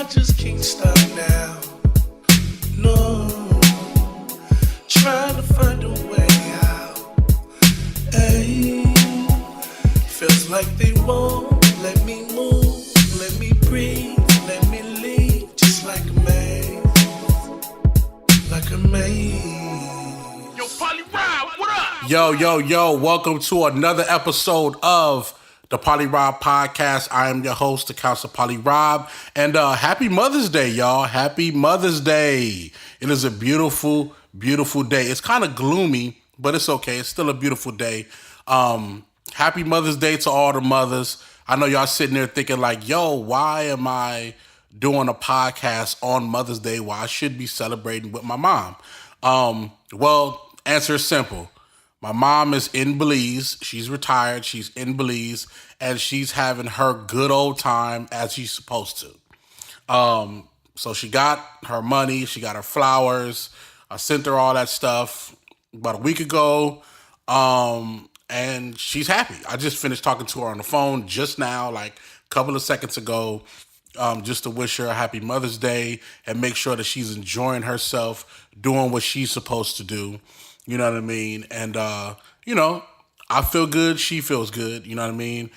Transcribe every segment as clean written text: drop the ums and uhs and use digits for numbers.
just can't stop now. No, trying to find a way out. Hey, feels like they won't let me move, let me breathe, let me leave, just like a maze, like a maze. Yo, PolyRob, what up? Yo, welcome to another episode of the PolyRob podcast. I am your host, the Council PolyRob, and happy Mother's Day, y'all. Happy Mother's Day. It is a beautiful, beautiful day. It's kind of gloomy, but it's okay. It's still a beautiful day. Happy Mother's Day to all the mothers. I know y'all sitting there thinking like, yo, why am I doing a podcast on Mother's Day? Why I should be celebrating with my mom? Well, answer is simple. My mom is in Belize. She's retired. She's in Belize, and she's having her good old time as she's supposed to. So she got her money. She got her flowers. I sent her all that stuff about a week ago, and she's happy. I just finished talking to her on the phone just now, like a couple of seconds ago, just to wish her a happy Mother's Day and make sure that she's enjoying herself, doing what she's supposed to do. You know what I mean? And, I feel good. She feels good. You know what I mean?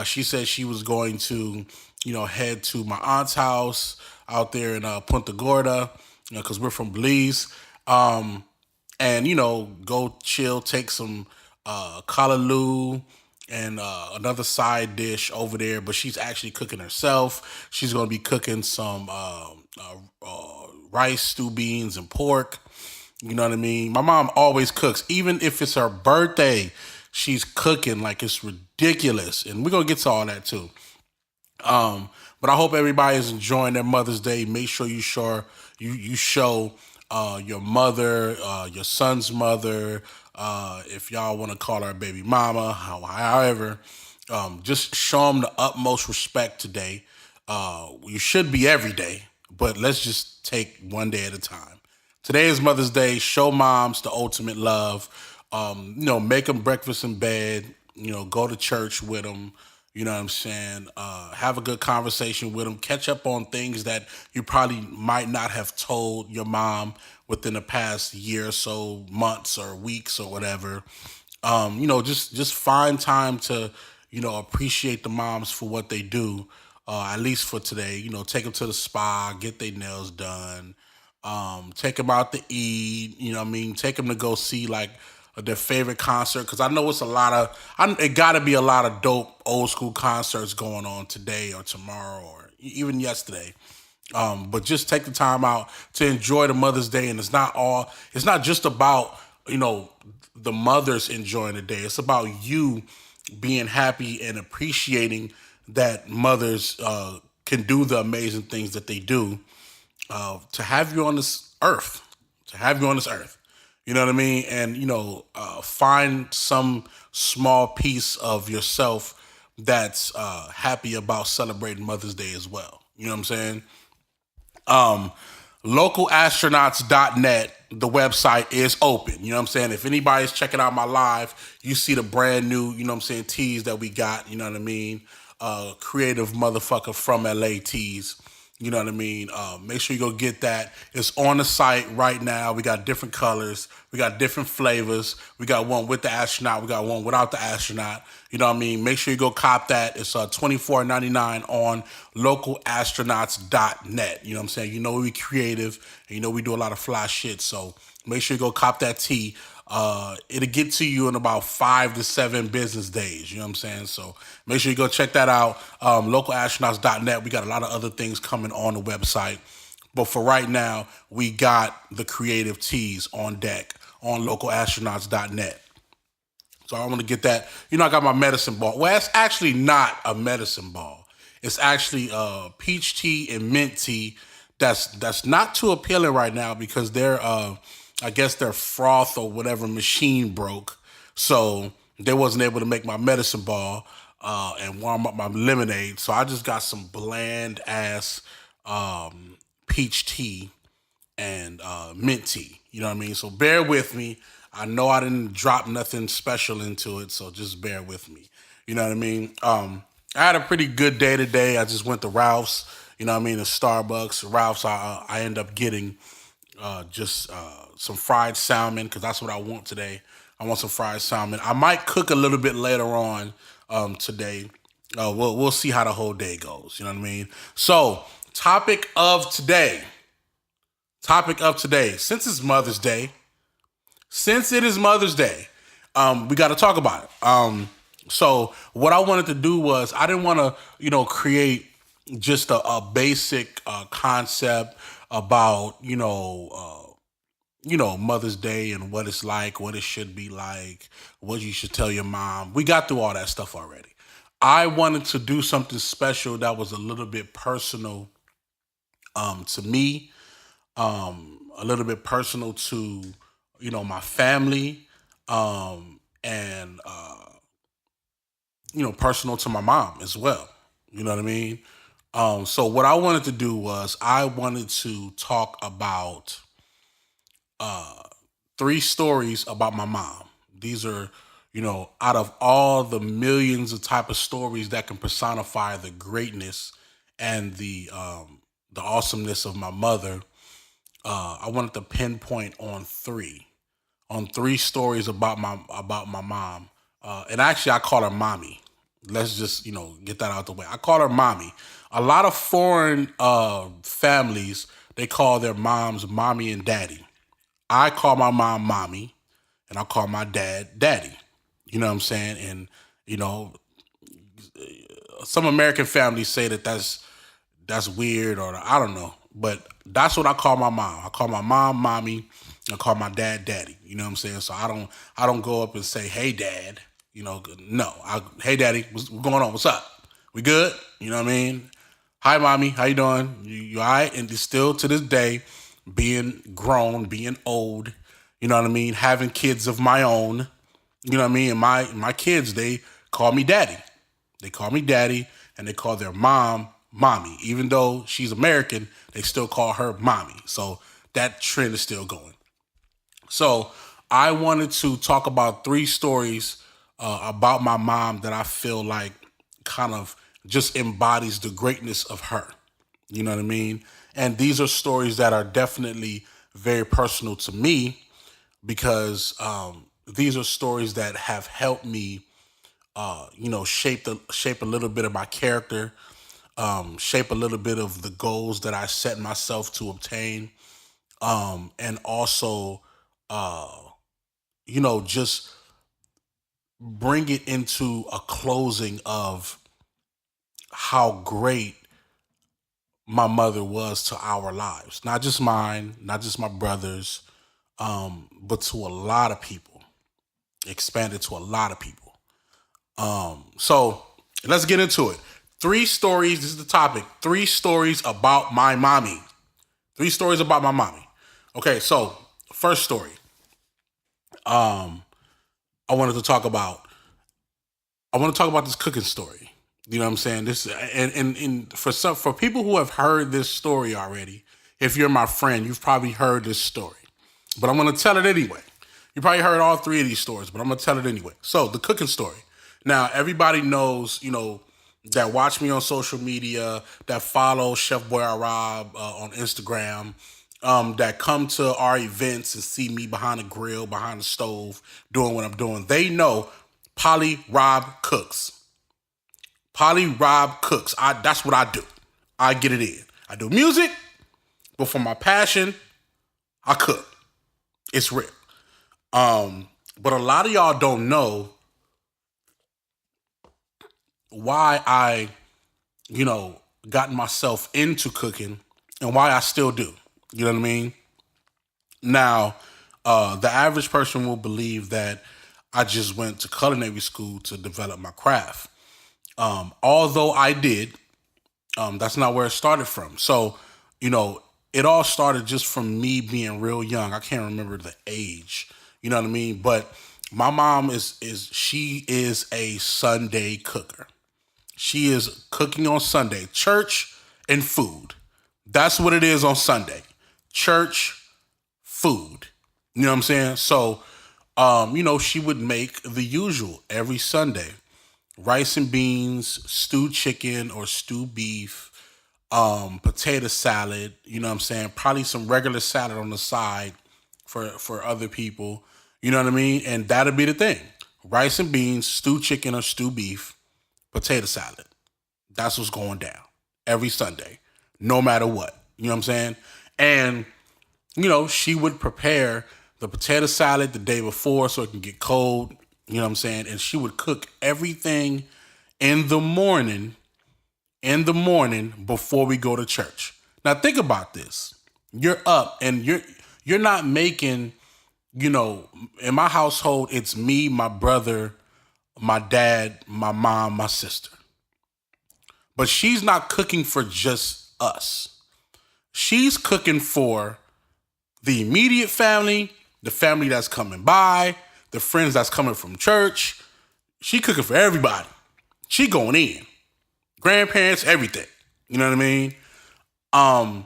She said she was going to, head to my aunt's house out there in Punta Gorda, because we're from Belize. And, go chill, take some callaloo and another side dish over there. But she's actually cooking herself. She's going to be cooking some rice, stew beans, and pork. You know what I mean? My mom always cooks. Even if it's her birthday, she's cooking like it's ridiculous. And we're going to get to all that too. But I hope everybody is enjoying their Mother's Day. Make sure you show your mother, your son's mother, if y'all want to call her baby mama, however, just show them the utmost respect today. You should be every day, but let's just take one day at a time. Today is Mother's Day. Show moms the ultimate love. Make them breakfast in bed. Go to church with them. You know what I'm saying? Have a good conversation with them. Catch up on things that you probably might not have told your mom within the past year or so, months or weeks or whatever. Just find time to, appreciate the moms for what they do, at least for today. Take them to the spa, get their nails done. Take them out to eat, take them to go see like their favorite concert. Cause I know it's it gotta be a lot of dope old school concerts going on today or tomorrow or even yesterday. But just take the time out to enjoy the Mother's Day. And it's not just about, the mothers enjoying the day. It's about you being happy and appreciating that mothers, can do the amazing things that they do. To have you on this earth, you know what I mean? And, find some small piece of yourself that's happy about celebrating Mother's Day as well. You know what I'm saying? Localastronauts.net, the website is open. You know what I'm saying? If anybody's checking out my live, you see the brand new, tees that we got, you know what I mean? Creative motherfucker from LA tees. You know what I mean? Make sure you go get that. It's on the site right now. We got different colors. We got different flavors. We got one with the astronaut. We got one without the astronaut. You know what I mean? Make sure you go cop that. It's $24.99 on localastronauts.net. You know what I'm saying? We creative and we do a lot of fly shit. So make sure you go cop that tee. It'll get to you in about 5 to 7 business days. You know what I'm saying? So make sure you go check that out. Localastronauts.net. We got a lot of other things coming on the website. But for right now, we got the creative tees on deck on localastronauts.net. So I want to get that. I got my medicine ball. Well, it's actually not a medicine ball. It's actually peach tea and mint tea. That's not too appealing right now because I guess their froth or whatever machine broke. So they wasn't able to make my medicine ball and warm up my lemonade. So I just got some bland ass peach tea and mint tea. You know what I mean? So bear with me. I know I didn't drop nothing special into it, so just bear with me. You know what I mean? I had a pretty good day today. I just went to Ralph's. You know what I mean? The Starbucks, Ralph's, I end up getting just some fried salmon because that's what I want today. I want some fried salmon. I might cook a little bit later on today. We'll see how the whole day goes. You know what I mean? So, topic of today. Since it's Mother's Day, we got to talk about it. So what I wanted to do was I didn't want to, create just a basic concept about, Mother's Day and what it's like, what it should be like, what you should tell your mom. We got through all that stuff already. I wanted to do something special that was a little bit personal to me, a little bit personal to, my family, and personal to my mom as well. You know what I mean? So what I wanted to do was I wanted to talk about three stories about my mom. These are, out of all the millions of type of stories that can personify the greatness and the awesomeness of my mother, I wanted to pinpoint on three stories about my mom. And actually, I call her mommy. Let's just get that out the way. I call her mommy. A lot of foreign families, they call their moms mommy and daddy. I call my mom mommy, and I call my dad daddy. You know what I'm saying? And some American families say that that's weird, or I don't know, but that's what I call my mom. I call my mom mommy. I call my dad daddy. You know what I'm saying? So I don't go up and say, hey dad. No. Hey daddy, what's going on? What's up? We good? You know what I mean? Hi mommy, how you doing? You all right? And it's still to this day, being grown, being old, you know what I mean? Having kids of my own, you know what I mean? And my kids, they call me daddy. They call me daddy, and they call their mom mommy. Even though she's American, they still call her mommy. So that trend is still going. So I wanted to talk about three stories about my mom that I feel like kind of just embodies the greatness of her. You know what I mean? And these are stories that are definitely very personal to me because these are stories that have helped me, shape a little bit of my character, shape a little bit of the goals that I set myself to obtain, and also, just bring it into a closing of how great my mother was to our lives. Not just mine, not just my brothers, but to a lot of people. Expanded to a lot of people. So let's get into it. Three stories, this is the topic. Three stories about my mommy. Three stories about my mommy. Okay, so first story. I wanted to talk about this cooking story. You know what I'm saying? This and for people who have heard this story already, if you're my friend, you've probably heard this story. But I'm gonna tell it anyway. You probably heard all three of these stories, but I'm gonna tell it anyway. So the cooking story. Now everybody knows, that watch me on social media, that follow Chef PolyRob on Instagram, that come to our events and see me behind the grill, behind the stove, doing what I'm doing. They know PolyRob cooks. PolyRob cooks. That's what I do. I get it in. I do music, but for my passion, I cook. It's real. But a lot of y'all don't know why I, gotten myself into cooking and why I still do. You know what I mean? Now, the average person will believe that I just went to culinary school to develop my craft. Although I did, that's not where it started from. So, it all started just from me being real young. I can't remember the age. You know what I mean? But my mom she is a Sunday cooker. She is cooking on Sunday. Church and food. That's what it is on Sunday. Church, food. You know what I'm saying? So, she would make the usual every Sunday. Rice and beans, stewed chicken or stewed beef, potato salad, you know what I'm saying? Probably some regular salad on the side for other people. You know what I mean? And that'll be the thing. Rice and beans, stewed chicken or stewed beef, potato salad. That's what's going down every Sunday, no matter what. You know what I'm saying? And, she would prepare the potato salad the day before so it can get cold. You know what I'm saying? And she would cook everything in the morning before we go to church. Now think about this. You're up and you're not making, in my household, it's me, my brother, my dad, my mom, my sister. But she's not cooking for just us. She's cooking for the immediate family, the family that's coming by, the friends that's coming from church. She cooking for everybody. She going in. Grandparents, everything. You know what I mean?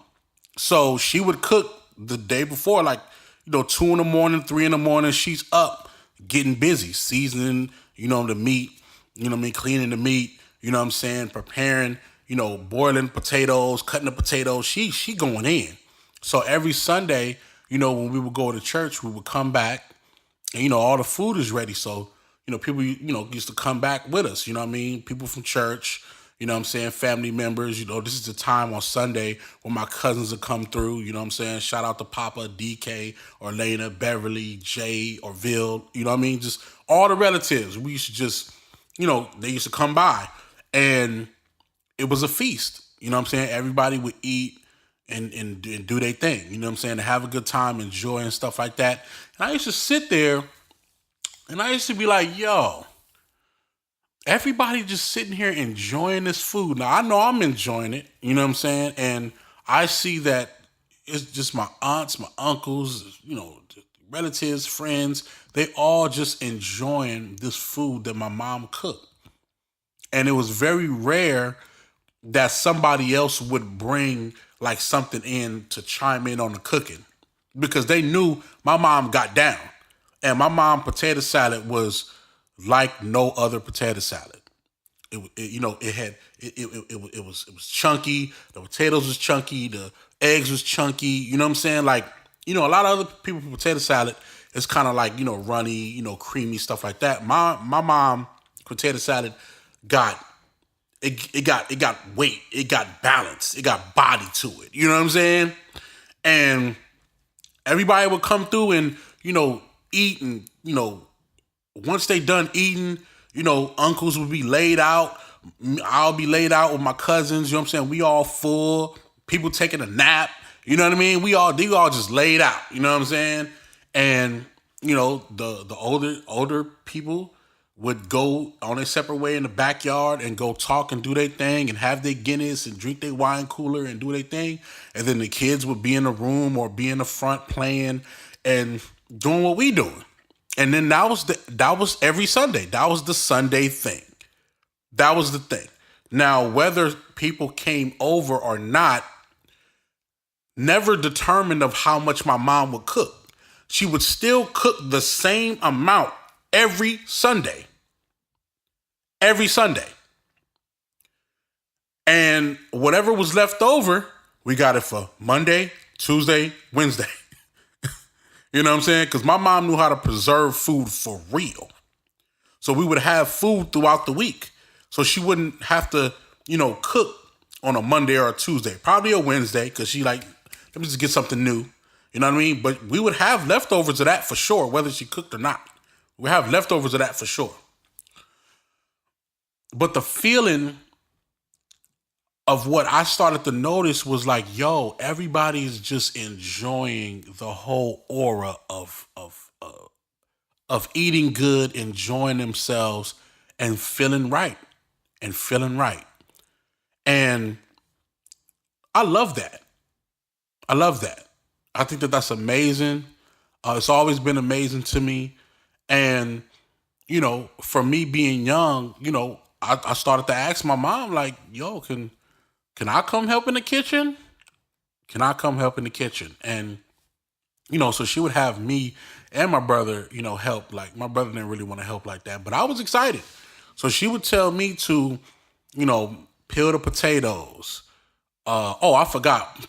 So she would cook the day before, 2 in the morning, 3 in the morning. She's up, getting busy, seasoning, the meat, cleaning the meat, you know what I'm saying, preparing, boiling potatoes, cutting the potatoes. She going in. So every Sunday, when we would go to church, we would come back and, all the food is ready. So, people, used to come back with us, you know what I mean? People from church, you know what I'm saying? Family members, this is the time on Sunday when my cousins will come through, you know what I'm saying? Shout out to Papa, DK, Orlena, Beverly, Jay, Orville, you know what I mean? Just all the relatives. We used to just, they used to come by and it was a feast, you know what I'm saying? Everybody would eat and do their thing, you know what I'm saying? To have a good time, enjoy and stuff like that. And I used to sit there and I used to be like, yo, everybody just sitting here enjoying this food. Now, I know I'm enjoying it, you know what I'm saying? And I see that it's just my aunts, my uncles, relatives, friends, they all just enjoying this food that my mom cooked. And it was very rare that somebody else would bring something in to chime in on the cooking because they knew my mom got down. And my mom potato salad was like no other potato salad. It was chunky. The potatoes was chunky. The eggs was chunky. You know what I'm saying? A lot of other people potato salad is kind of runny, creamy stuff like that. My mom potato salad got weight. It got balance. It got body to it. You know what I'm saying? And everybody would come through and eat and once they done eating, uncles would be laid out. I'll be laid out with my cousins. You know what I'm saying? We all full. People taking a nap. You know what I mean? They all just laid out. You know what I'm saying? And the older people would go on a separate way in the backyard and go talk and do their thing and have their Guinness and drink their wine cooler and do their thing. And then the kids would be in the room or be in the front playing and doing what we doing. And then that was every Sunday. That was the Sunday thing. That was the thing. Now, whether people came over or not, never determined of how much my mom would cook. She would still cook the same amount every Sunday. Every Sunday. And whatever was left over, we got it for Monday, Tuesday, Wednesday. You know what I'm saying? Because my mom knew how to preserve food for real. So we would have food throughout the week. So she wouldn't have to, cook on a Monday or a Tuesday. Probably a Wednesday because she let me just get something new. You know what I mean? But we would have leftovers of that for sure, whether she cooked or not. We have leftovers of that for sure. But the feeling of what I started to notice was everybody's just enjoying the whole aura of eating good, enjoying themselves, and feeling right. And I love that. I think that that's amazing. It's always been amazing to me. And, for me being young, I started to ask my mom, yo, can I come help in the kitchen? And, so she would have me and my brother, help. My brother didn't really want to help like that, but I was excited. So she would tell me to, peel the potatoes, I forgot.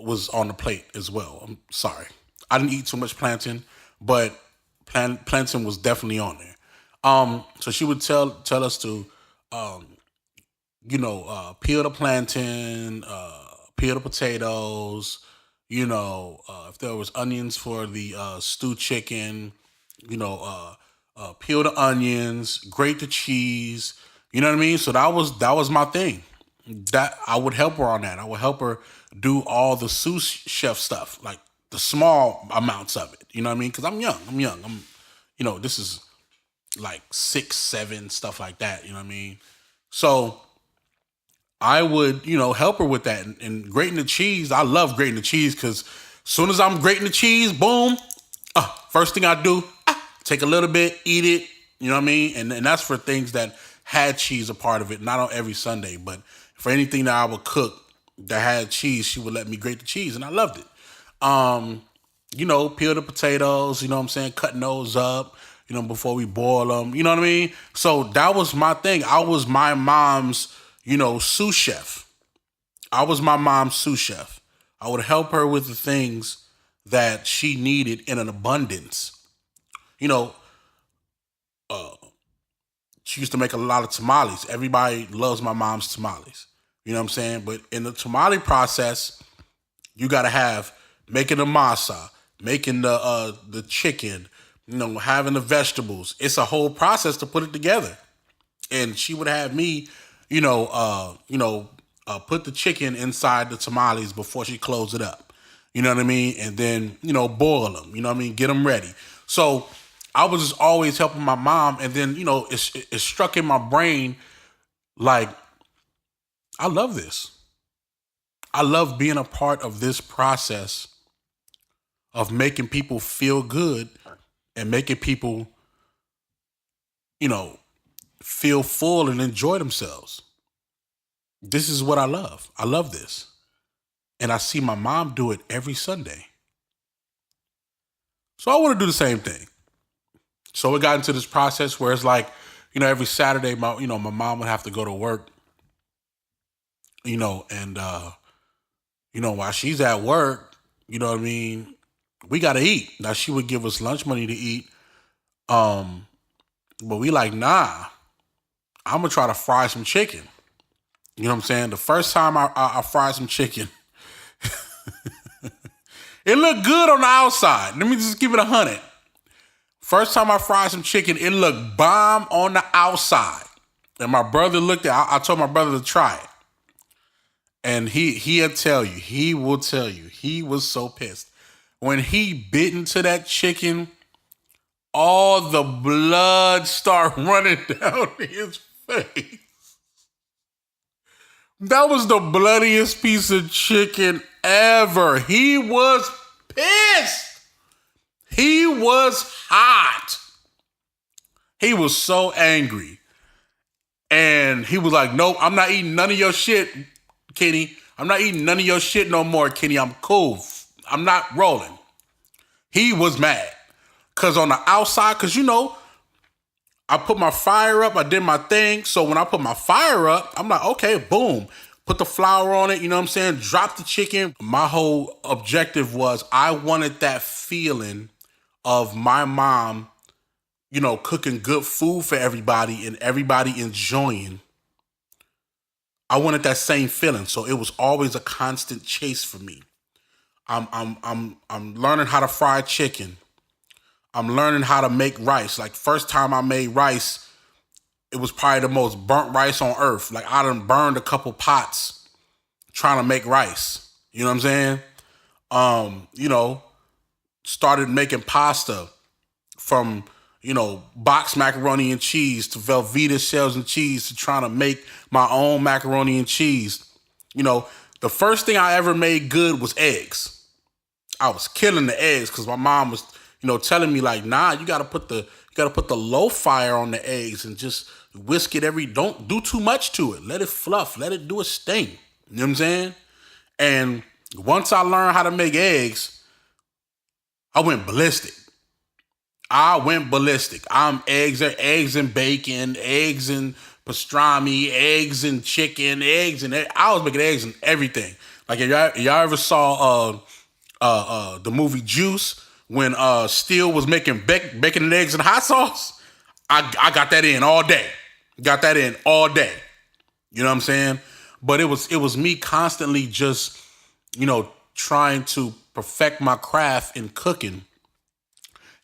Was on the plate as well. I'm sorry. I didn't eat too much plantain, but plantain was definitely on there. So she would tell us to, peel the plantain, peel the potatoes. If there was onions for the stewed chicken, peel the onions, grate the cheese. You know what I mean? So that was my thing. That I would help her on that. I would help her do all the sous chef stuff, like the small amounts of it. You know what I mean? Because I'm young. This is like 6, 7, stuff like that. You know what I mean? So I would, help her with that and grating the cheese. I love grating the cheese because as soon as I'm grating the cheese, boom, first thing I do, take a little bit, eat it. You know what I mean? And that's for things that had cheese a part of it, not on every Sunday, but for anything that I would cook that had cheese, she would let me grate the cheese, and I loved it. Peel the potatoes, you know what I'm saying, cutting those up, before we boil them, you know what I mean? So that was my thing. I was my mom's, sous chef. I was my mom's sous chef. I would help her with the things that she needed in an abundance. You know, she used to make a lot of tamales. Everybody loves my mom's tamales. You know what I'm saying? But in the tamale process, you got to have making the masa, making the chicken, having the vegetables. It's a whole process to put it together. And she would have me, put the chicken inside the tamales before she closed it up. You know what I mean? And then, boil them. You know what I mean? Get them ready. So I was just always helping my mom. And then, it struck in my brain like, I love this. I love being a part of this process of making people feel good and making people, feel full and enjoy themselves. This is what I love. I love this. And I see my mom do it every Sunday. So I want to do the same thing. So we got into this process where it's like, every Saturday, my mom would have to go to work, and, while she's at work, you know what I mean? We got to eat. Now, she would give us lunch money to eat. But we like, nah, I'm going to try to fry some chicken. You know what I'm saying? The first time I fried some chicken, it looked good on the outside. Let me just give it 100. First time I fried some chicken, it looked bomb on the outside. And my brother looked at it. I told my brother to try it. And he will tell you, he was so pissed. When he bit into that chicken, all the blood started running down his face. That was the bloodiest piece of chicken ever. He was pissed. He was hot. He was so angry. And he was like, nope, I'm not eating none of your shit, Kenny. I'm not eating none of your shit no more, Kenny. I'm cool. I'm not rolling. He was mad. Because on the outside, I put my fire up. I did my thing. So when I put my fire up, I'm like, okay, boom. Put the flour on it. You know what I'm saying? Drop the chicken. My whole objective was I wanted that feeling of my mom, cooking good food for everybody and everybody enjoying. I wanted that same feeling. So it was always a constant chase for me. I'm learning how to fry chicken. I'm learning how to make rice. Like first time I made rice, it was probably the most burnt rice on earth. Like I done burned a couple pots trying to make rice. You know what I'm saying? Started making pasta from, boxed macaroni and cheese to Velveeta shells and cheese to trying to make my own macaroni and cheese. The first thing I ever made good was eggs. I was killing the eggs because my mom was, telling me like, nah, you gotta put the low fire on the eggs and just whisk it don't do too much to it. Let it fluff, let it do its thing. You know what I'm saying? And once I learned how to make eggs, I went ballistic. I'm eggs and bacon, eggs and pastrami, eggs and chicken, eggs and I was making eggs and everything. Like if y'all ever saw the movie Juice when Steele was making bacon and eggs and hot sauce, I got that in all day. Got that in all day. You know what I'm saying? But it was me constantly just, trying to perfect my craft in cooking.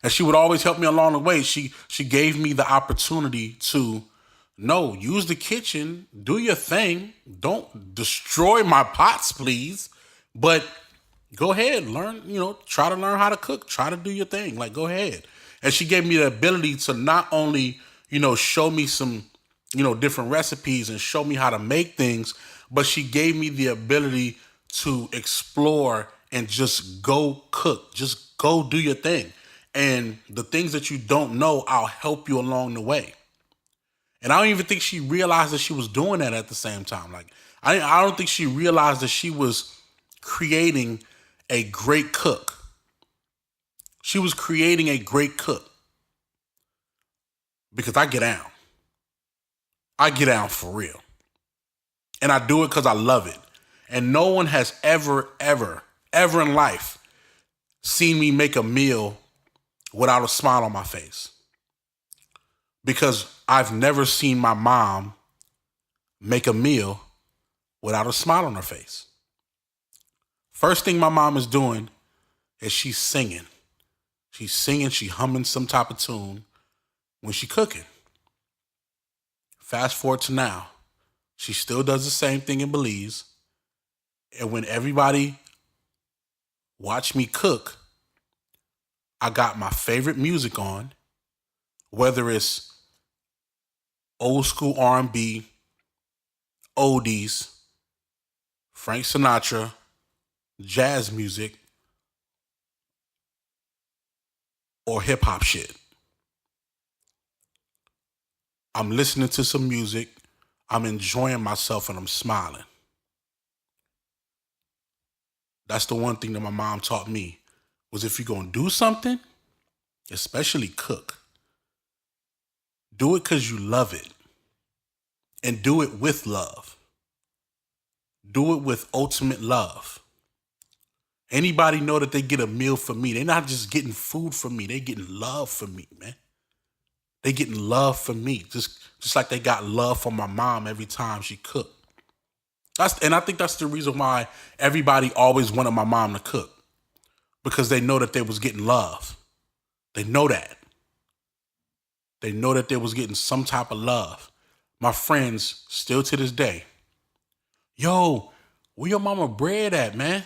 And she would always help me along the way. She gave me the opportunity to use the kitchen, do your thing. Don't destroy my pots, please. But go ahead, learn, try to learn how to cook. Try to do your thing. Like, go ahead. And she gave me the ability to not only, show me some, different recipes and show me how to make things, but she gave me the ability to explore and just go cook. Just go do your thing. And the things that you don't know, I'll help you along the way. And I don't even think she realized that she was doing that at the same time. Like, I don't think she realized that she was creating a great cook. She was creating a great cook. Because I get down. I get down for real. And I do it because I love it. And no one has ever in life seen me make a meal without a smile on my face. Because I've never seen my mom make a meal without a smile on her face. First thing my mom is doing is she's singing. She's singing, she humming some type of tune when she cooking. Fast forward to now. She still does the same thing in Belize. And when everybody watch me cook, I got my favorite music on, whether it's old school R&B, oldies, Frank Sinatra, jazz music, or hip hop shit. I'm listening to some music, I'm enjoying myself, and I'm smiling. That's the one thing that my mom taught me, was if you're going to do something, especially cook, do it because you love it. And do it with love. Do it with ultimate love. Anybody know that they get a meal from me, they're not just getting food from me, they're getting love from me, man. They getting love from me, just like they got love from my mom every time she cooked. And I think that's the reason why everybody always wanted my mom to cook, because they know that they was getting love. They know that. They know that they was getting some type of love. My friends, still to this day, yo, where your mama bread at, man?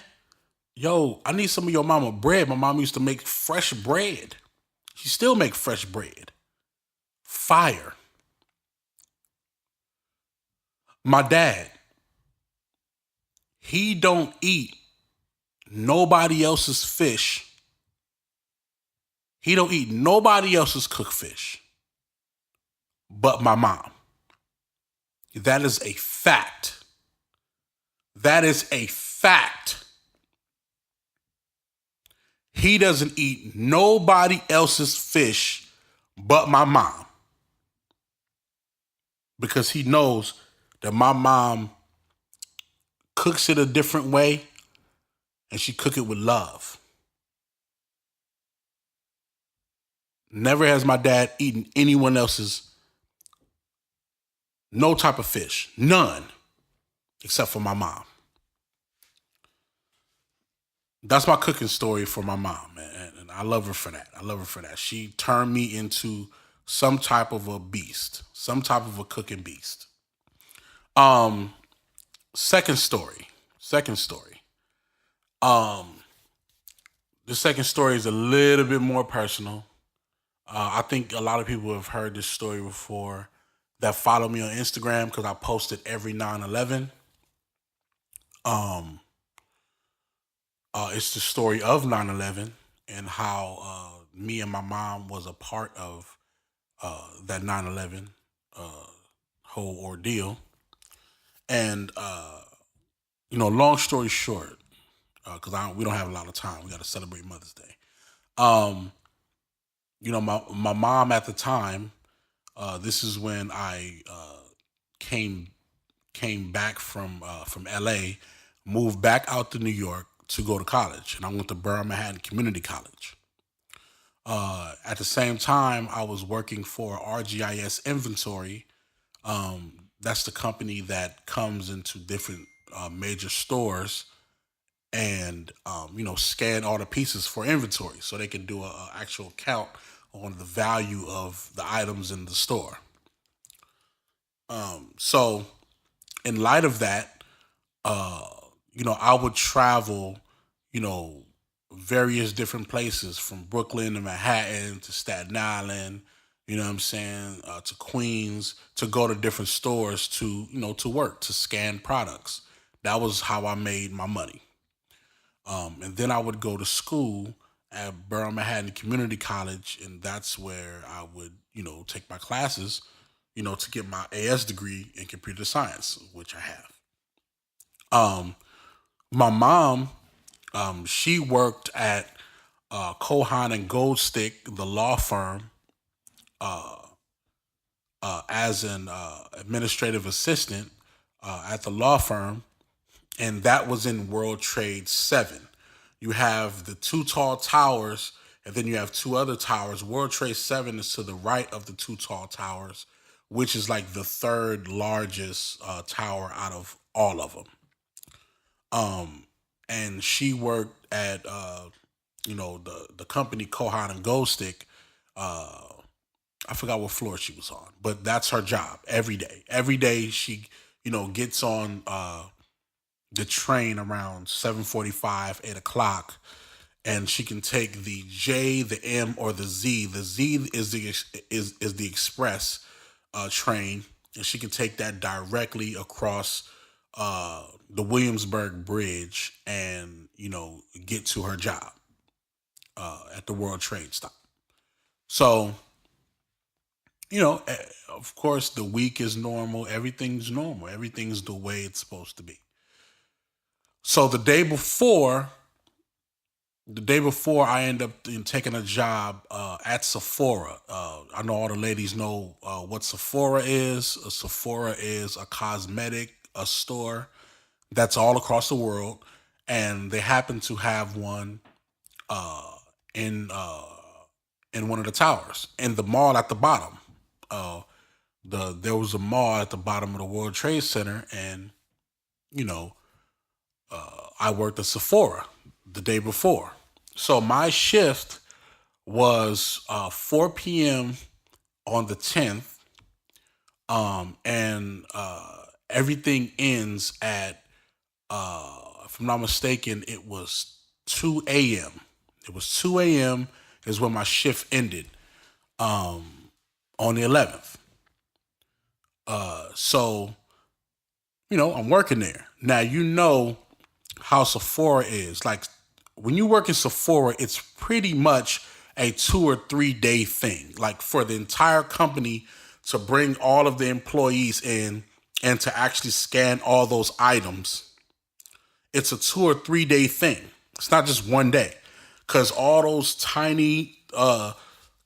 Yo, I need some of your mama bread. My mom used to make fresh bread. She still make fresh bread. Fire. My dad, he don't eat nobody else's fish. He don't eat nobody else's cooked fish but my mom. That is a fact. That is a fact. He doesn't eat nobody else's fish but my mom. Because he knows that my mom cooks it a different way and she cook it with love. Never has my dad eaten anyone else's, no type of fish. None. Except for my mom. That's my cooking story for my mom, man. And I love her for that. I love her for that. She turned me into some type of a beast. Some type of a cooking beast. Second story. The second story is a little bit more personal. I think a lot of people have heard this story before that follow me on Instagram, because I post it every 9/11. It's the story of 9/11 and how me and my mom was a part of that 9/11 whole ordeal. And, long story short, because we don't have a lot of time. We got to celebrate Mother's Day. My mom at the time, this is when I came back from LA, moved back out to New York to go to college, and I went to Borough Manhattan Community College. At the same time, I was working for RGIS Inventory. That's the company that comes into different major stores and scan all the pieces for inventory, so they can do a actual count on the value of the items in the store. So in light of that, uh, I would travel, you know, various different places from Brooklyn to Manhattan to Staten Island, you know what I'm saying, to Queens, to go to different stores to, to work, to scan products. That was how I made my money. And then I would go to school at Borough Manhattan Community College, and that's where I would, take my classes, to get my AS degree in computer science, which I have. Um, my mom, she worked at Cohan and Goldstick, the law firm, as an administrative assistant at the law firm, and that was in World Trade 7. You have the two tall towers, and then you have two other towers. World Trade 7 is to the right of the two tall towers, which is like the third largest tower out of all of them. And she worked at the company Cohan and Goldstick. I forgot what floor she was on, but that's her job every day. Every day she gets on the train around 7:45, 8 o'clock, and she can take the J, the M, or the Z. The Z is the express train, and she can take that directly across the Williamsburg Bridge and get to her job at the World Trade stop. So of course, the week is normal. Everything's normal. Everything's the way it's supposed to be. So the day before I end up taking a job at Sephora. I know all the ladies know what Sephora is. Sephora is a cosmetic a store that's all across the world, and they happen to have one uh, in one of the towers in the mall at the bottom. Uh, there was a mall at the bottom of the World Trade Center, and you know I worked at Sephora the day before. So my shift was 4 p.m. on the 10th, and everything ends at, if I'm not mistaken, it was 2 a.m. It was 2 a.m. is when my shift ended on the 11th. So, I'm working there. Now, how Sephora is. Like, when you work in Sephora, it's pretty much a 2 or 3 day thing. Like, for the entire company to bring all of the employees in and to actually scan all those items, it's a 2 or 3 day thing. It's not just one day. Because all those tiny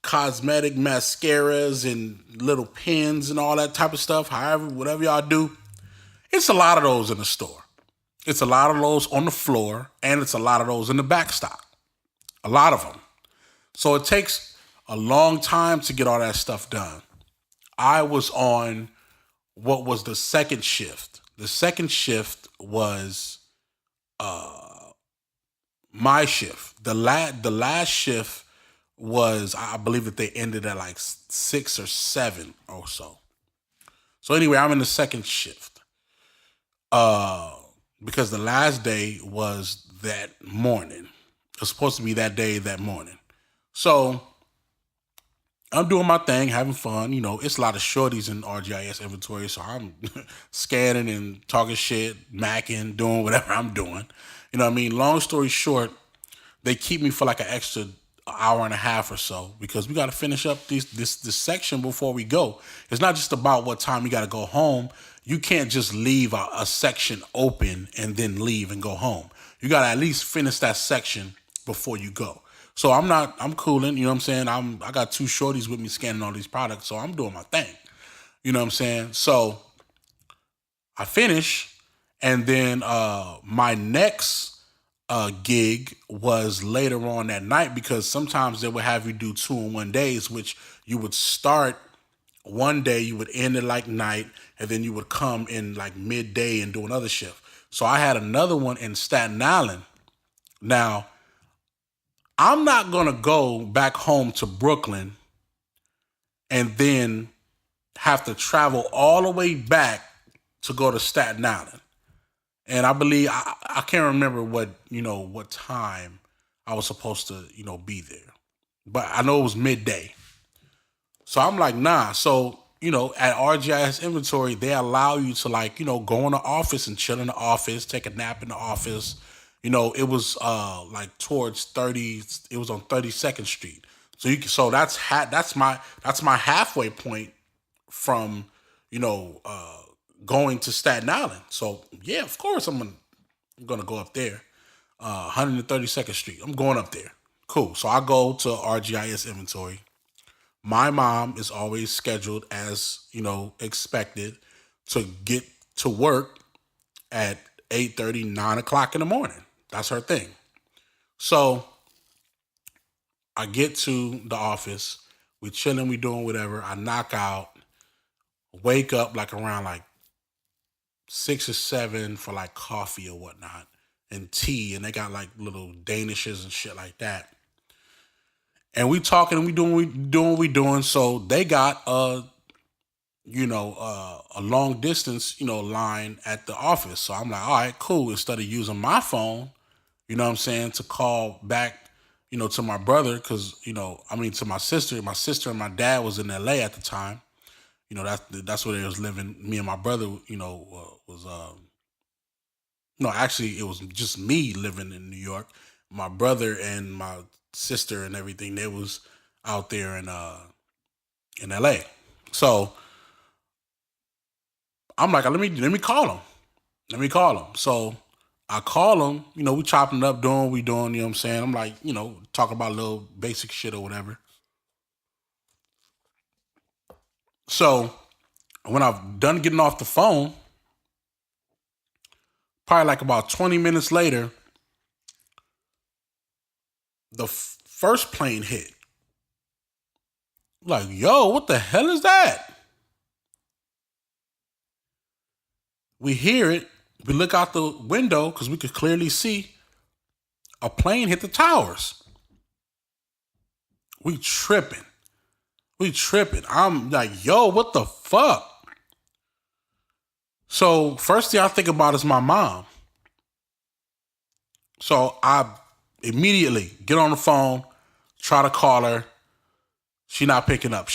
cosmetic mascaras and little pens and all that type of stuff, whatever y'all do, it's a lot of those in the store. It's a lot of those on the floor, and it's a lot of those in the back stock. A lot of them. So it takes a long time to get all that stuff done. I was on what was the second shift. The second shift was my shift. The last shift was, I believe that they ended at like 6 or 7 or so. So anyway, I'm in the second shift. Because the last day was that morning. It was supposed to be that day, that morning. So I'm doing my thing, having fun. It's a lot of shorties in RGIS inventory, so I'm scanning and talking shit, macking, doing whatever I'm doing. You know what I mean? Long story short, they keep me for like an extra hour and a half or so because we got to finish up this section before we go. It's not just about what time you got to go home. You can't just leave a section open and then leave and go home. You got to at least finish that section before you go. So I'm cooling, you know what I'm saying? I got 2 shorties with me scanning all these products, so I'm doing my thing. You know what I'm saying? So I finish, and then my next gig was later on that night because sometimes they would have you do 2-in-1 days, which you would start one day, you would end it like night, and then you would come in like midday and do another shift. So I had another one in Staten Island. Now, I'm not going to go back home to Brooklyn and then have to travel all the way back to go to Staten Island. And I believe I can't remember what time I was supposed to be there, but I know it was midday. So I'm like, nah. So at RGIS Inventory, they allow you to go in the office and chill in the office, take a nap in the office. It was like towards 30. It was on 32nd Street. So that's my halfway point from going to Staten Island. So yeah, of course I'm gonna go up there. 132nd Street. I'm going up there. Cool. So I go to RGIS Inventory. My mom is always scheduled as expected to get to work at 8:30, 9 o'clock in the morning. That's her thing. So I get to the office. We chilling. We doing whatever. I knock out. Wake up like around like 6 or 7 for like coffee or whatnot and tea, and they got like little danishes and shit like that. And we talking and we doing what we doing. So they got a long distance line at the office. So I'm like, all right, cool. Instead of using my phone, to call back to my brother, because to my sister. My sister and my dad was in LA at the time. That's where they was living. Me and my brother, was no, actually it was just me living in New York. My brother and my sister and everything, they was out there in LA. So I'm like, let me call him. Let me call him. So I call him, we chopping it up, doing what we doing, I'm like, talking about a little basic shit or whatever. So when I've done getting off the phone, probably like about 20 minutes later, the first plane hit. Like, yo, what the hell is that? We hear it. We look out the window because we could clearly see a plane hit the towers. We tripping. I'm like, yo, what the fuck? So first thing I think about is my mom. So I immediately get on the phone, try to call her. She not picking up.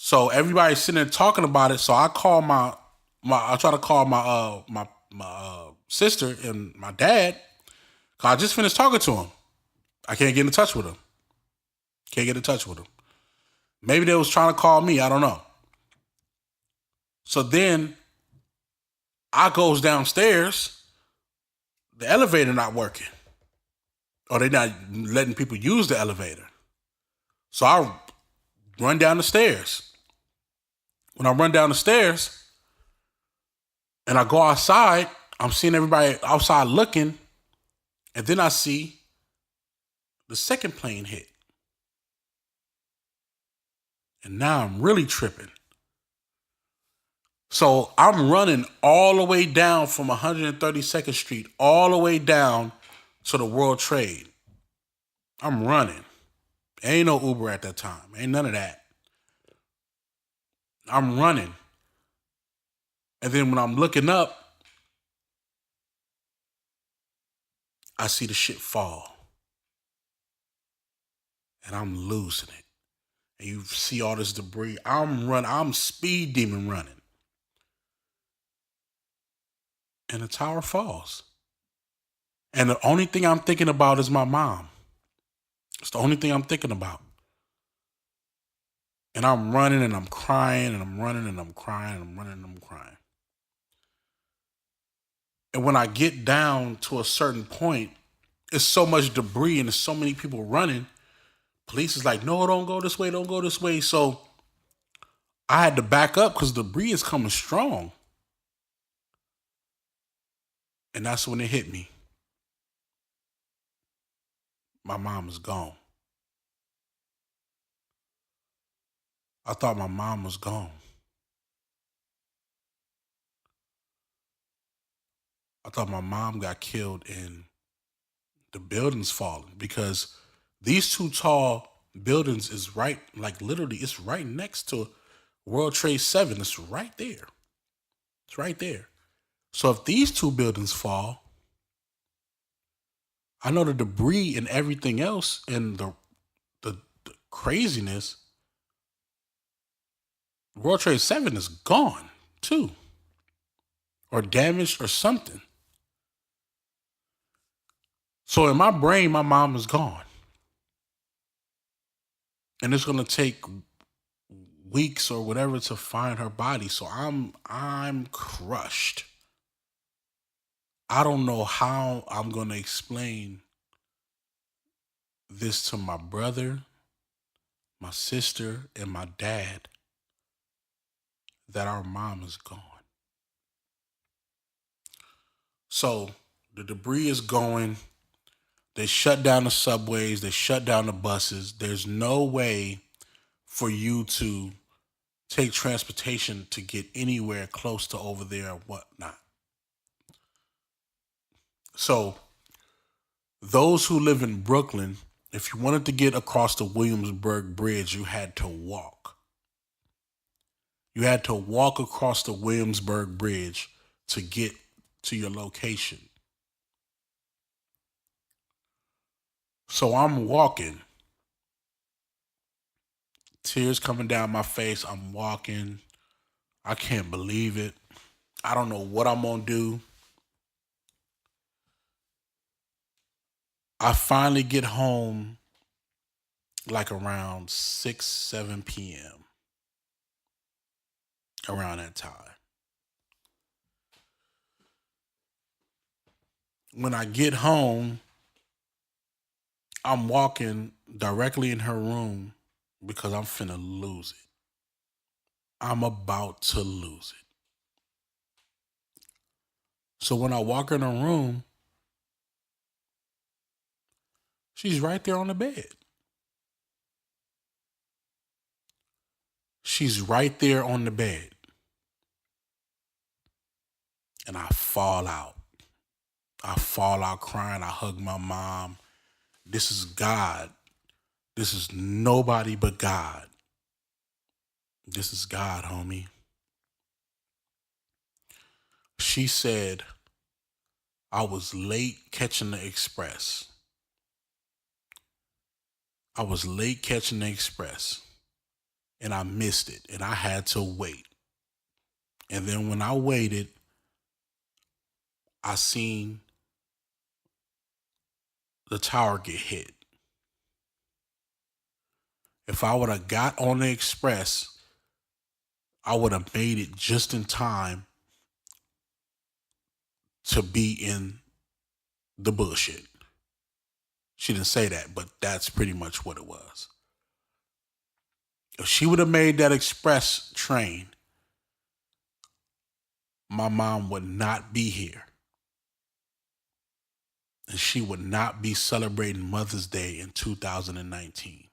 So everybody's sitting there talking about it. So I call I try to call my sister and my dad. Cause I just finished talking to him. I can't get in touch with him. Maybe they was trying to call me. I don't know. So then I goes downstairs. The elevator not working. Or they not letting people use the elevator. So I run down the stairs. When I run down the stairs and I go outside, I'm seeing everybody outside looking. And then I see the second plane hit. And now I'm really tripping. So I'm running all the way down from 132nd Street, all the way down to the World Trade. I'm running. Ain't no Uber at that time. Ain't none of that. I'm running. And then when I'm looking up, I see the shit fall. And I'm losing it. And you see all this debris. I'm speed demon running. And the tower falls. And the only thing I'm thinking about is my mom. It's the only thing I'm thinking about. And I'm running and I'm crying and I'm running and I'm crying and I'm running and I'm crying. And when I get down to a certain point, it's so much debris and there's so many people running. Police is like, no, don't go this way. So I had to back up because the debris is coming strong. And that's when it hit me. My mom is gone. I thought my mom was gone. I thought my mom got killed and the building's falling because these two tall buildings is right, like literally, it's right next to World Trade 7. It's right there. It's right there. So if these two buildings fall, I know the debris and everything else and the craziness, World Trade 7 is gone too, or damaged or something. So in my brain, my mom is gone. And it's gonna take weeks or whatever to find her body. So I'm crushed. I don't know how I'm gonna explain this to my brother, my sister, and my dad that our mom is gone. So the debris is going. They shut down the subways, they shut down the buses. There's no way for you to take transportation to get anywhere close to over there or whatnot. So those who live in Brooklyn, if you wanted to get across the Williamsburg Bridge, you had to walk. You had to walk across the Williamsburg Bridge to get to your location. So I'm walking, tears coming down my face. I'm walking. I can't believe it. I don't know what I'm going to do. I finally get home like around 6, 7 p.m. Around that time. When I get home, I'm walking directly in her room because I'm finna lose it. I'm about to lose it. So when I walk in her room, she's right there on the bed. She's right there on the bed. And I fall out. I fall out crying. I hug my mom. This is God. This is nobody but God. This is God, homie. She said, I was late catching the express. I was late catching the express and I missed it and I had to wait. And then when I waited, I seen the tower get hit. If I would have got on the express, I would have made it just in time to be in the bullshit. She didn't say that, but that's pretty much what it was. If she would have made that express train, my mom would not be here. And she would not be celebrating Mother's Day in 2019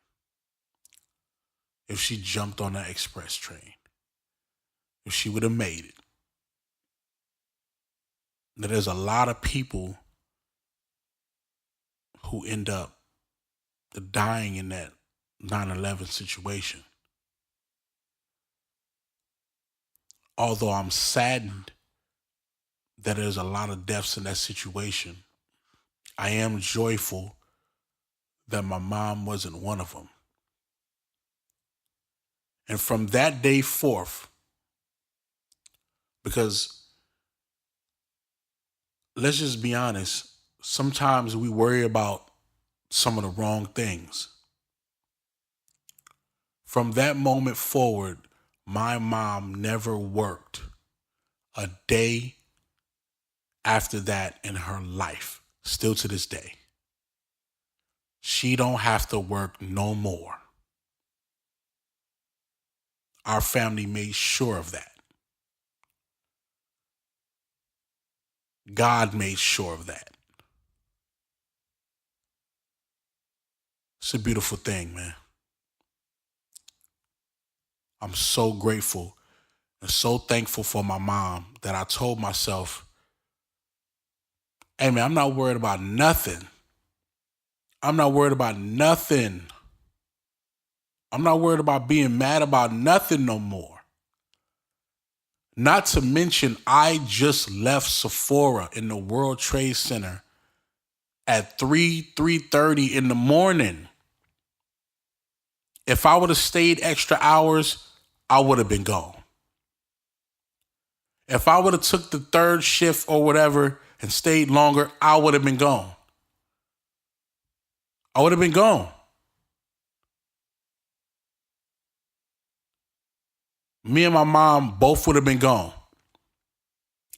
if she jumped on that express train. If she would have made it. Now, there's a lot of people who end up dying in that 9/11 situation. Although I'm saddened that there's a lot of deaths in that situation, I am joyful that my mom wasn't one of them. And from that day forth, because let's just be honest, sometimes we worry about some of the wrong things. From that moment forward, my mom never worked a day after that in her life, still to this day. She don't have to work no more. Our family made sure of that. God made sure of that. It's a beautiful thing, man. I'm so grateful and so thankful for my mom that I told myself, hey, man, I'm not worried about nothing. I'm not worried about nothing. I'm not worried about being mad about nothing no more. Not to mention, I just left Sephora in the World Trade Center at 3:30 in the morning. If I would have stayed extra hours, I would have been gone. If I would have took the third shift or whatever and stayed longer, I would have been gone. I would have been gone. Me and my mom both would have been gone.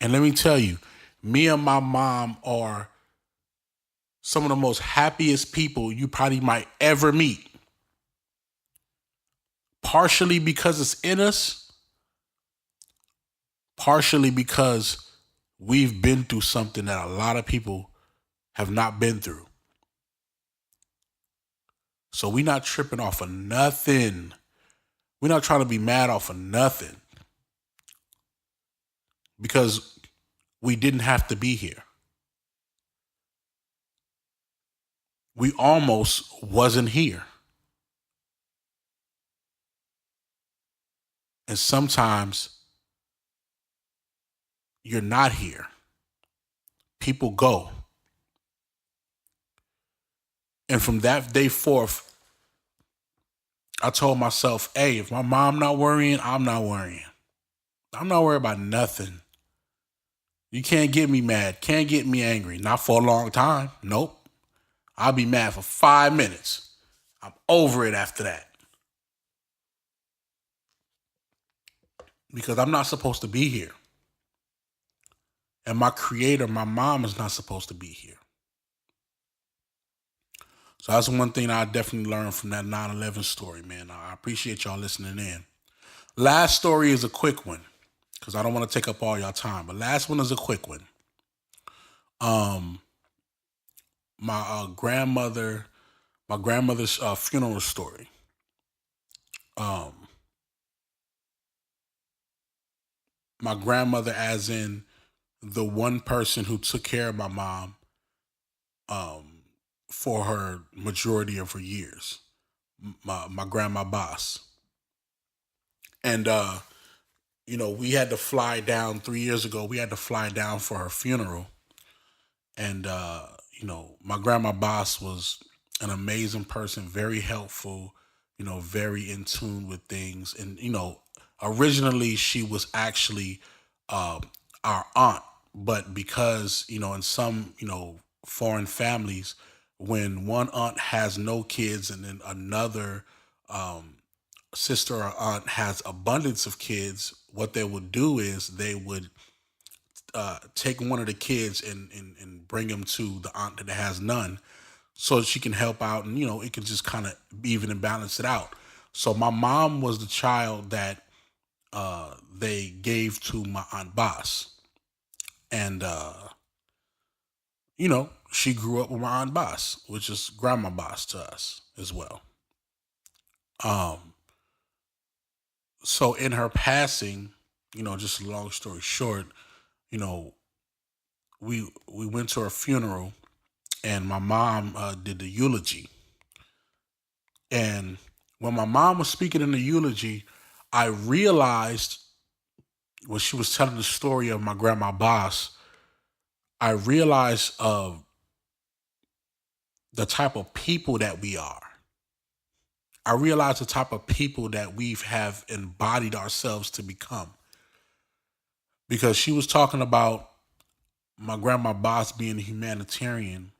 And let me tell you, me and my mom are some of the most happiest people you probably might ever meet. Partially because it's in us, partially because we've been through something that a lot of people have not been through. So we're not tripping off of nothing. We're not trying to be mad off of nothing because we didn't have to be here. We almost wasn't here. And sometimes you're not here. People go. And from that day forth, I told myself, hey, if my mom not worrying, I'm not worrying. I'm not worried about nothing. You can't get me mad. Can't get me angry. Not for a long time. Nope. I'll be mad for 5 minutes. I'm over it after that. Because I'm not supposed to be here. And my creator, my mom, is not supposed to be here. So that's one thing I definitely learned from that 9/11 story, man. I appreciate y'all listening in. Last story is a quick one because I don't want to take up all y'all time. But last one is a quick one. My grandmother's funeral story. My grandmother, as in the one person who took care of my mom for her majority of her years, my grandma Boss. And we had to fly down 3 years ago. We had to fly down for her funeral. And my grandma Boss was an amazing person, very helpful, very in tune with things. And originally she was actually our aunt, but because in some foreign families, when one aunt has no kids and then another sister or aunt has abundance of kids, what they would do is they would take one of the kids and bring him to the aunt that has none so she can help out, and it can just kind of even and balance it out. So my mom was the child that they gave to my aunt Boss. And she grew up with my aunt Boss, which is grandma Boss to us as well. um so in her passing, just a long story short, you know we went to her funeral, and my mom did the eulogy. And when my mom was speaking in the eulogy, I realized when she was telling the story of my grandma Boss, I realized of the type of people that we are. I realized the type of people that we have embodied ourselves to become. Because she was talking about my grandma Boss being a humanitarian,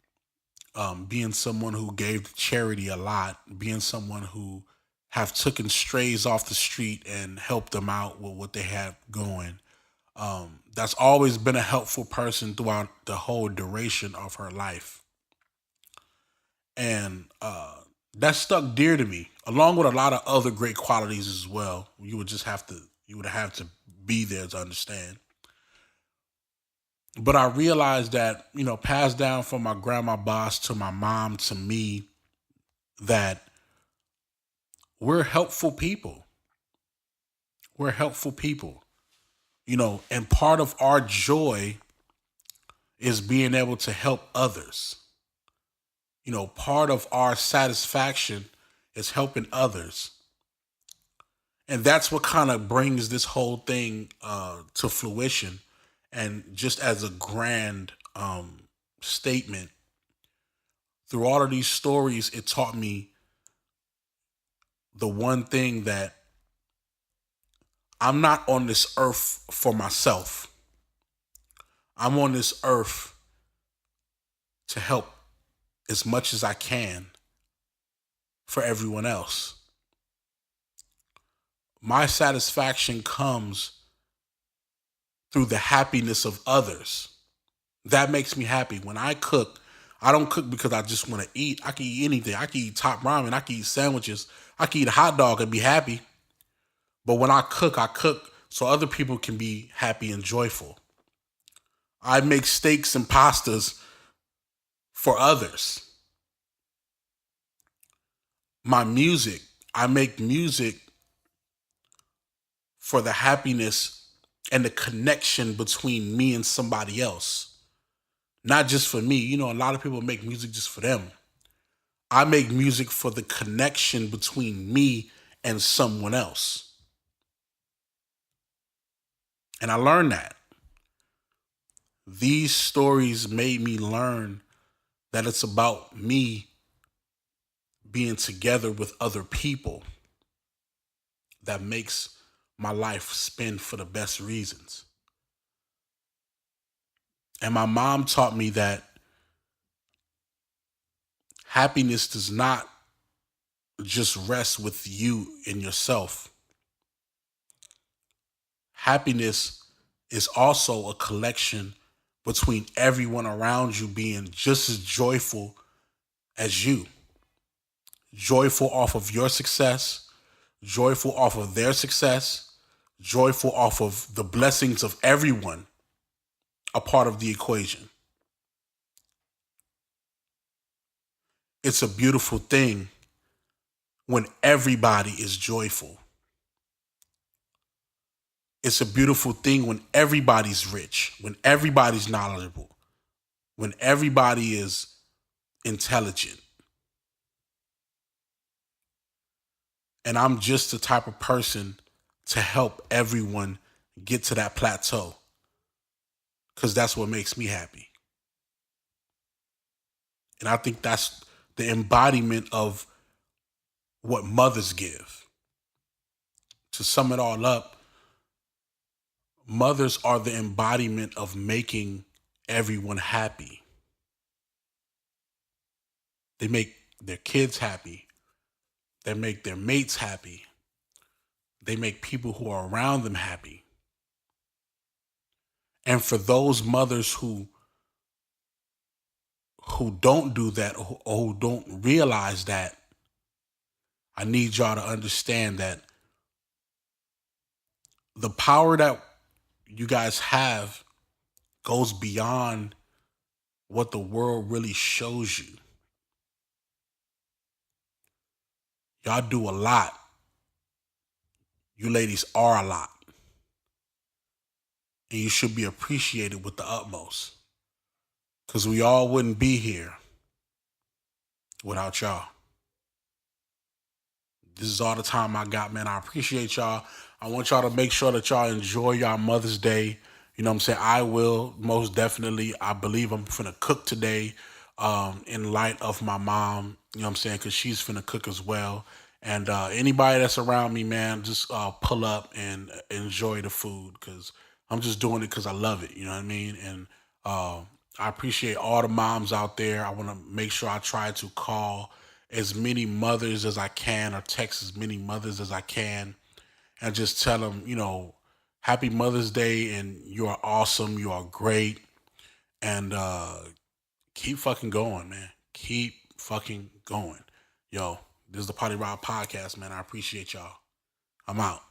being someone who gave to charity a lot, being someone who have taken strays off the street and helped them out with what they have going. That's always been a helpful person throughout the whole duration of her life. And that stuck dear to me, along with a lot of other great qualities as well. You would have to be there to understand. But I realized that, passed down from my grandma boss to my mom to me, that we're helpful people. We're helpful people, and part of our joy is being able to help others. Part of our satisfaction is helping others. And that's what kind of brings this whole thing to fruition. And just as a grand statement, through all of these stories, it taught me the one thing, that I'm not on this earth for myself. I'm on this earth to help as much as I can for everyone else. My satisfaction comes through the happiness of others. That makes me happy. When I cook, I don't cook because I just want to eat. I can eat anything. I can eat top ramen. I can eat sandwiches. I can eat a hot dog and be happy. But when I cook so other people can be happy and joyful. I make steaks and pastas for others. My music, I make music for the happiness and the connection between me and somebody else. Not just for me. A lot of people make music just for them. I make music for the connection between me and someone else. And I learned that. These stories made me learn that it's about me being together with other people that makes my life spin for the best reasons. And my mom taught me that happiness does not just rest with you and yourself. Happiness is also a collection between everyone around you being just as joyful as you. Joyful off of your success, joyful off of their success, joyful off of the blessings of everyone a part of the equation. It's a beautiful thing when everybody is joyful. It's a beautiful thing when everybody's rich, when everybody's knowledgeable, when everybody is intelligent. And I'm just the type of person to help everyone get to that plateau, because that's what makes me happy. And I think that's the embodiment of what mothers give. To sum it all up, mothers are the embodiment of making everyone happy. They make their kids happy. They make their mates happy. They make people who are around them happy. And for those mothers who don't do that, or who don't realize that, I need y'all to understand that the power that you guys have goes beyond what the world really shows you. Y'all do a lot. You ladies are a lot. And you should be appreciated with the utmost. Because we all wouldn't be here without y'all. This is all the time I got, man. I appreciate y'all. I want y'all to make sure that y'all enjoy y'all Mother's Day. You know what I'm saying? I will, most definitely. I believe I'm finna cook today in light of my mom. You know what I'm saying? Because she's finna cook as well. And anybody that's around me, man, just pull up and enjoy the food, because I'm just doing it because I love it. You know what I mean? And I appreciate all the moms out there. I want to make sure I try to call as many mothers as I can, or text as many mothers as I can, and just tell them, happy Mother's Day, and you are awesome. You are great. And keep fucking going, man. Keep fucking going. Yo, This is the PolyRob podcast, man. I appreciate y'all. I'm out.